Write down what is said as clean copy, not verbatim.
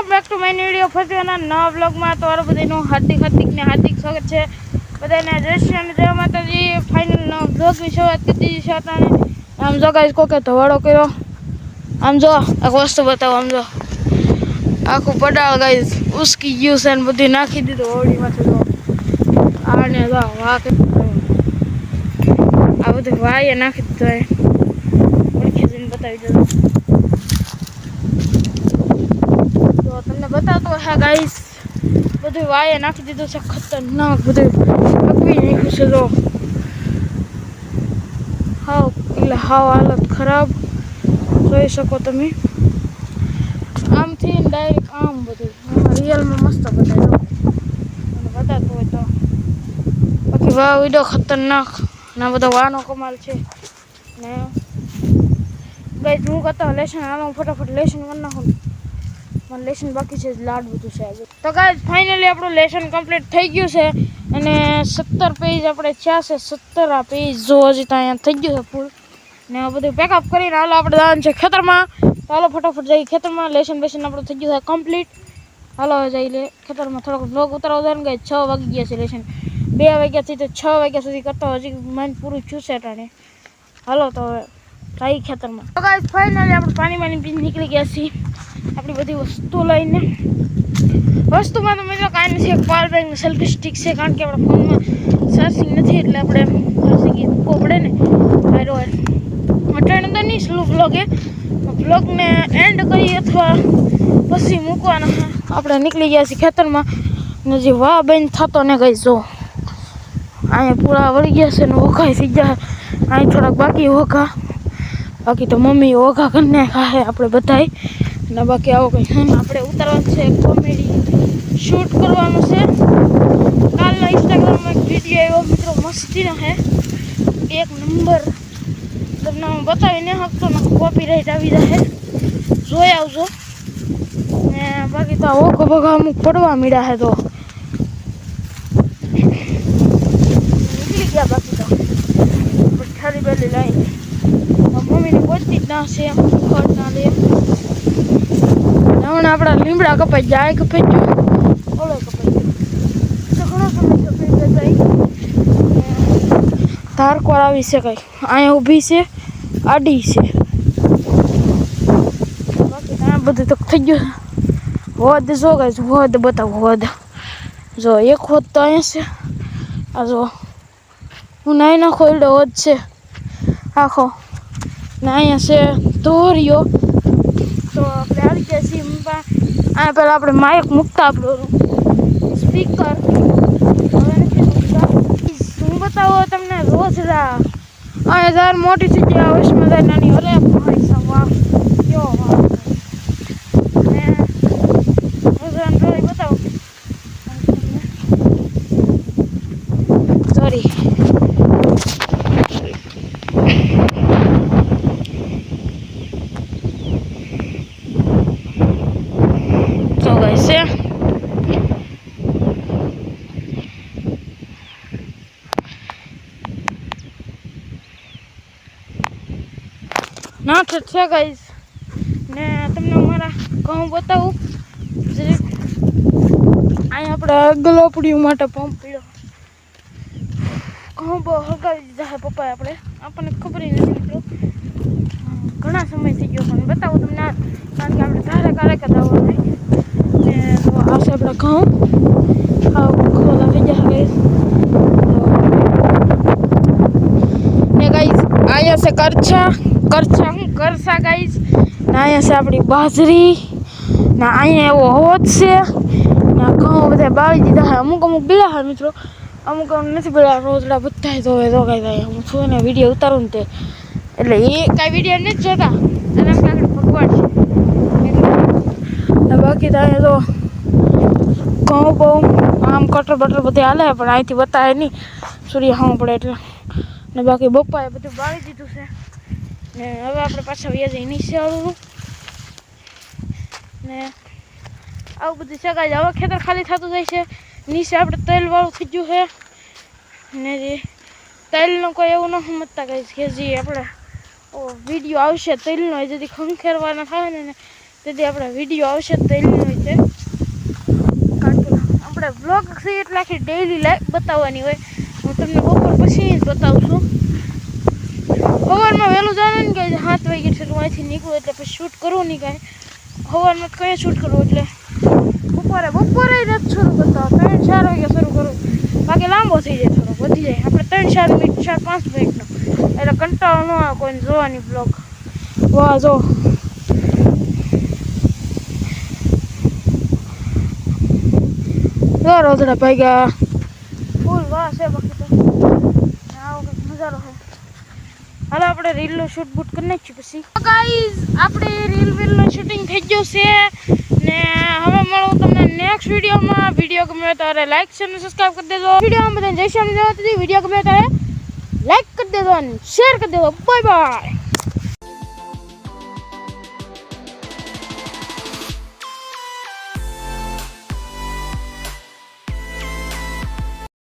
Welcome back to my video ફરીના નવા બ્લોગમાં તમારું બધાનું હાર્દિક સ્વાગત છે। બધાને જય શ્રી અને જય માતાજી। ફાઇનલ નવા બ્લોગની શરૂઆત કરી દીધી છે અટાણે। આમ જો ગાઈસ કોકે ધવાડો કર્યો। આમ જો એક વસ્તુ બતાવો। આમ જો આખું પડાળ ગાઈસ ઉસકી ગયું છે ને બધું નાખી દીધું હોળીમાંથી। જો આને જો વાહ આ બધું વાએ નાખી દીધું। ઓળખી જઈને બતાવી દઉં તો તમને બતાવતો હે ગાઈસ બધું વાએ નાખી દીધું છે। ખતરનાક બધું પકવી નાખ્યું છે। જો હાવ એટલે હાવ હાલત ખરાબ જોઈ શકો તમે। આમથી ડાયરેક્ટ આમ બધું રિયલમાં મસ્ત બતાવી દો મને બતાવતો હોય તો। બાકી વાહ વિડીયો ખતરનાક ના બધો વાનો કમાલ છે ને ગાઈસ। હું કરતા લેશન હાલો ફટાફટ લેશન કરી નાખું। મને લેશન બાકી છે લાડ બધું છે તો ગાઈસ ફાઇનલી આપણું લેશન કમ્પ્લીટ થઈ ગયું છે અને 17 પેજ આપણે થયા છે। 17 પેજ જો હજી તો અહીંયા થઈ ગયું છે ફૂલ ને આ બધું પેકઅપ કરીને હાલો આપણે જવાનું છે ખેતરમાં। તો હાલો ફટાફટ જઈએ ખેતરમાં। લેશન બેશન આપણું થઈ ગયું છે કમ્પ્લીટ। હાલો જઈ લે ખેતરમાં થોડોક બ્લોગ ઉતારવા જાય ને ગાઈસ। 6 વાગી ગયા છે લેશન 2 વાગ્યાથી તો 6 વાગ્યા સુધી કરતો હજી માઇન્ડ પૂરું થયું છે અટાણે। હાલો તો હવે જઈ ખેતરમાં। તો ગાઈસ ફાઇનલી આપણે પાણી પીને નીકળી ગયા છીએ આપણી બધી વસ્તુ લઈને। વસ્તુમાં તો મિત્રો કાંઈ નથી, એક પાવર બેંક સેલ્ફી સ્ટિક છે કારણ કે આપણા ફોનમાં ચાર્જિંગ નથી એટલે આપણે ચાર્જિંગ મૂકવો પડે ને હારો અટાણે તો નહીં સ્લો બ્લોગને એન્ડ કરી અથવા પછી મૂકવાના આપણે નીકળી ગયા છીએ ખેતરમાં ને જે વાહ બેન થતો ને ગઈ જો અહીંયા પૂરા વળી ગયા છે ને ઓઘાઈ થઈ ગયા। અહીં થોડાક બાકી ઓઘા બાકી તો મમ્મી ઓઘા કરી નાખ્યા છે આપણે બધાય ને બાકી આવો કંઈ છે ને આપણે ઉતારવાનું છે કોમેડી શૂટ કરવાનું છે। કાલનો ઇન્સ્ટાગ્રામમાં એક વિડીયો આવ્યો મિત્રો મસ્તીનો છે એક નંબર તમને હું બતાવી નહીં શકતો ને કોપીરાઇટ આવી જશે જોઈ આવજો ને બાકી તો ઓઘો બઘા અમુક પડવા મીડ્યા છે તો નીકળી ગયા બાકી તો ઠારી બેલી લઈને મમ્મીને પહોંચતી જ ના છે ખડ ના લે હમણાં આપણા લીમડા કપાઈ જાય કપાઈ ગયું ઓળો કપાઈ ગયો તો ઘણો સમય કપાઈ જાય। ધારકોર આવી છે કંઈ અહીંયા ઊભી છે આડી છે બાકી ત્યાં બધું તો થઈ ગયું વધ જો ગાઈસ વધ બતાવો વધ જો એક વધ તો અહીંયા છે આ જો હું નાઈ નાખો એડો વધ છે આખો ને અહીંયા છે ધોરિયો તો આપણે આવી ગયા છીએ અહીંયા પહેલાં આપણે માઇક મૂકતા આપણું સ્પીકર હવે નથી મૂકતા। હું બતાવો તમને રોજડા અહીંયા જાર મોટી થઈ ગયા વશમાં જાય નાની અરે ભાઈ સાહેબ વાહ કેવો વાહ ને રોજડા ડ્રોઈ બતાવો સોરી ના છે ગાઈસ ને તમને અમારા ઘઉં બતાવું જરીક અહીંયા આપણે ગલોપડીયું માટે પંપ પીડ્યો ઘઉં બહુ હગાવી દીધા છે પપ્પાએ આપણને ખબર નથી મિત્રો ઘણા સમય થઈ ગયો પણ બતાવું તમને કારણ કે આપણે ધારે કારે કદાવો નહીં ને તો આવશે આપણા ઘઉં ખોલા થઈ જશે ગાઈસ ને ગાઈસ અહીંયા છે કરછા ગાઈસ ને અહીંયા છે આપણી બાજરી ને અહીંયા એવો હોત છે ને ઘઉં બધા બાળી દીધા છે અમુક ગીલા છે મિત્રો અમુક નથી પેલા રોજડા બધા ધોવે ગાઈ હું છું ને વિડીયો ઉતારું ને તે એટલે એ કાંઈ વિડીયો નથી જોતા અને આગળ ભગવાન છે બાકી તો અહીંયા તો ઘઉં બહુ આમ કટર બટર બધે હાલે પણ અહીંથી બતાવે નહીં સૂર્ય હાવ પડે એટલે ને બાકી બપ્પાએ બધું બાળી દીધું છે ને હવે આપણે પાછા વ્યાજ નીચે આવવું ને આવું બધું છે ગાઈસ। હવે ખેતર ખાલી થતું જાય છે નીચે આપણે તેલવાળું થઈ ગયું છે ને જે તેલનું કોઈ એવું ન સમજતા ગાઈસ કે જે આપણે વિડીયો આવશે તેલનો એ જલ્દી ખંખેરવાના થાય ને તેથી આપણે વિડીયો આવશે ડેઈલી હોય છે, કારણ કે આપણે બ્લોગ છે એટલે આખી ડેઈલી લાઈફ બતાવવાની હોય. હું તમને બપોર પછી જ બતાવું છું. સવારમાં વહેલું જવાનું ને કે 7 વાગે છે હું અહીંથી નીકળું એટલે પછી શૂટ કરવું નહીં કાંઈ. સવારમાં કંઈ શૂટ કરવું એટલે બપોરે નથી શરૂ કરતા, 3-4 વાગે શરૂ કરું. બાકી લાંબો થઈ જાય, થોડો વધી જાય. આપણે 3-4 મિનિટ 4-5 મિનિટનો એટલે કંટાળો ન આવે કોઈને જોવાની બ્લોગ. વાહ જો રોજડા ભાગ્યા ફૂલ વાહ છે. બાકી તો આવો કંઈક નજારો છે. હાલો આપણે રીલનું શૂટ બૂટ કરી નાખીએ પછી. ગાઈઝ આપણે રીલનું શૂટિંગ થઈ ગયું છે ને હવે મળું તમને નેક્સ્ટ વિડીયોમાં. વિડીયો ગમે ત્યારે લાઈક શેર અને સબસ્ક્રાઈબ કરી દેજો. વિડીયોમાં બધાને જય શ્રી રામ. વિડીયો ગમે ત્યારે લાઈક કરી દેજો અને શેર કરી દેજો. Bye bye.